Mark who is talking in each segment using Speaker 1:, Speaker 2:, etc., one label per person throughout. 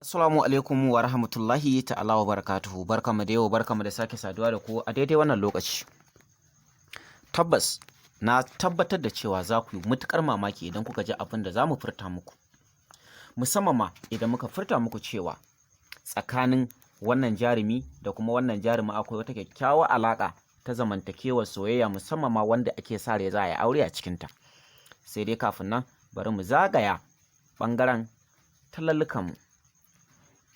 Speaker 1: Assalamu alaikum wa rahmatullahi ta'ala wa barakatuhu. Barkamu da yau, barkamu da sake saduwa da ku a daidai wannan lokaci. Tabbas na tabbatar da cewa za ku yi matuƙar mamaki idan kuka ji abin da za mu furta muku. Musamman ma idan muka furta muku cewa tsakanin wannan jarumi da kuma wannan jarumi akwai wata kyakkyawar alaƙa ta zamantakewar soyayya, musamman ma wanda ake sa rai za a yi aure a cikinta. Sai dai kafin nan bari mu zagaya ɓangaren talallukanmu.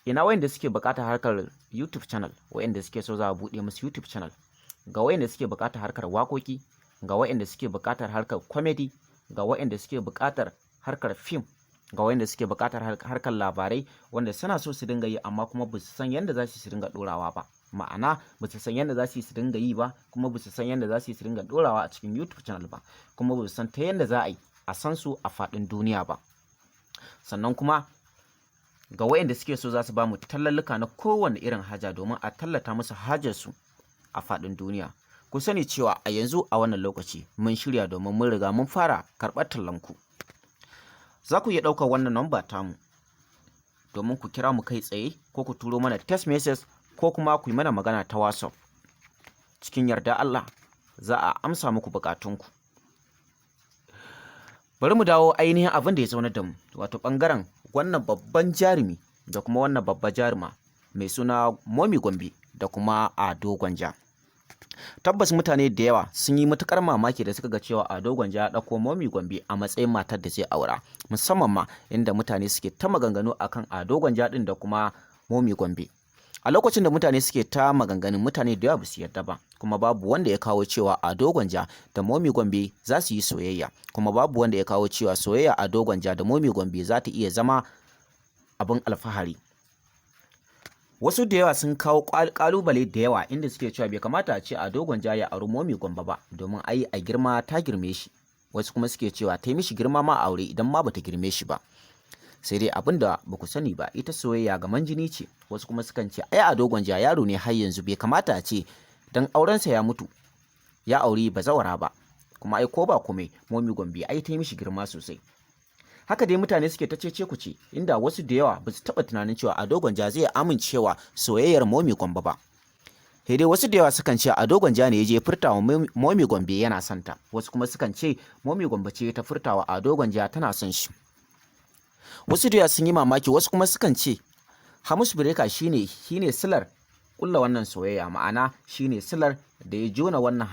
Speaker 1: Ina wayanda suke buƙatar harkar YouTube channel, wayanda suke so za a buɗe musu YouTube channel, ga wayanda suke buƙatar harkar waƙoƙi, ga wayanda suke buƙatar harkar comedy, ga wayanda suke buƙatar harkar film, ga wayanda suke buƙatar harkar labarai wanda suna so su dinga yi amma kuma ba su san yadda za su dinga ɗorawa ba. Ma'ana ba su san yadda za su dinga yi ba, kuma ba su san yadda za su dinga ɗorawa a cikin YouTube channel ba, kuma ba su san ta yadda za a yi a san su a faɗin duniya ba. Sannan kuma ga wayanda suke so za su ba mu tallalluka na kowane irin haja domin a tallata musu hajarsu a faɗin duniya. Ku sani cewa a yanzu a wannan lokaci mun shirya domin mun riga mun fara karɓar tallanku. Za ku iya ɗaukar wannan namba tamu domin ku kira mu kai tsaye, ko ku turo mana text message, ko kuma ku yi mana magana ta WhatsApp. Cikin yarda Allah za a amsa muku buƙatunku. Bari mu dawo ainihin abin da ya zaunar da mu, wato ɓangaren wannan babban jarumi da kuma wannan babbar jaruma mai suna Momi Gombe da kuma Ado Gwanja. Tabbas mutane da yawa sun yi matuƙar mamaki da suka ga cewa Ado Gwanja ya ɗauko Momi Gombe a matsayin matar da zai aura, musamman ma inda mutane suke ta maganganu akan Ado Gwanja ɗin da kuma Momi Gombe. A lokacin da mutane suke ta maganganun, mutane da yawa ba su yarda ba, kuma babu wanda ya kawo cewa Ado Gwanja da Momi Gombe za su yi soyayya, kuma babu wanda ya kawo cewa soyayya Ado Gwanja da Momi Gombe za ta iya zama abin alfahari. Wasu da yawa sun kawo ƙalubale da yawa inda suke cewa bai kamata a ce Ado Gwanja ya auri Momi Gombe ba, domin ai a girma ta girme shi. Wasu kuma suke cewa ta yi mishi girma ma aure idan ma bata girme shi ba. Sai dai abin da ba ku sani ba, ita soyayya gaman jini ce. Wasu kuma sukan ce ai Ado Gwanja yaro ne har yanzu, bai kamata a ce dan aurensa ya mutu ya auri bazawara ba, kuma ai ko ba komai Momi Gombe ai ta yi mishi girma sosai. Haka dai mutane suke ta cece kuce, inda wasu da yawa ba su taɓa tunanin cewa Ado Gwanja zai amincewa soyayyar Momi Gombe ba. Sai dai wasu da yawa sukan ce Ado Gwanja ne ya je furtawa Momi Gombe yana son ta. Wasu kuma sukan ce Momi Gombe ce ta furtawa Ado Gwanja tana son shi. Wasu da yawa sun yi mamaki, wasu kuma sukan ce Hamus Breka shine silar kulla wannan soyayya, ma'ana shine silar da ya jona wannan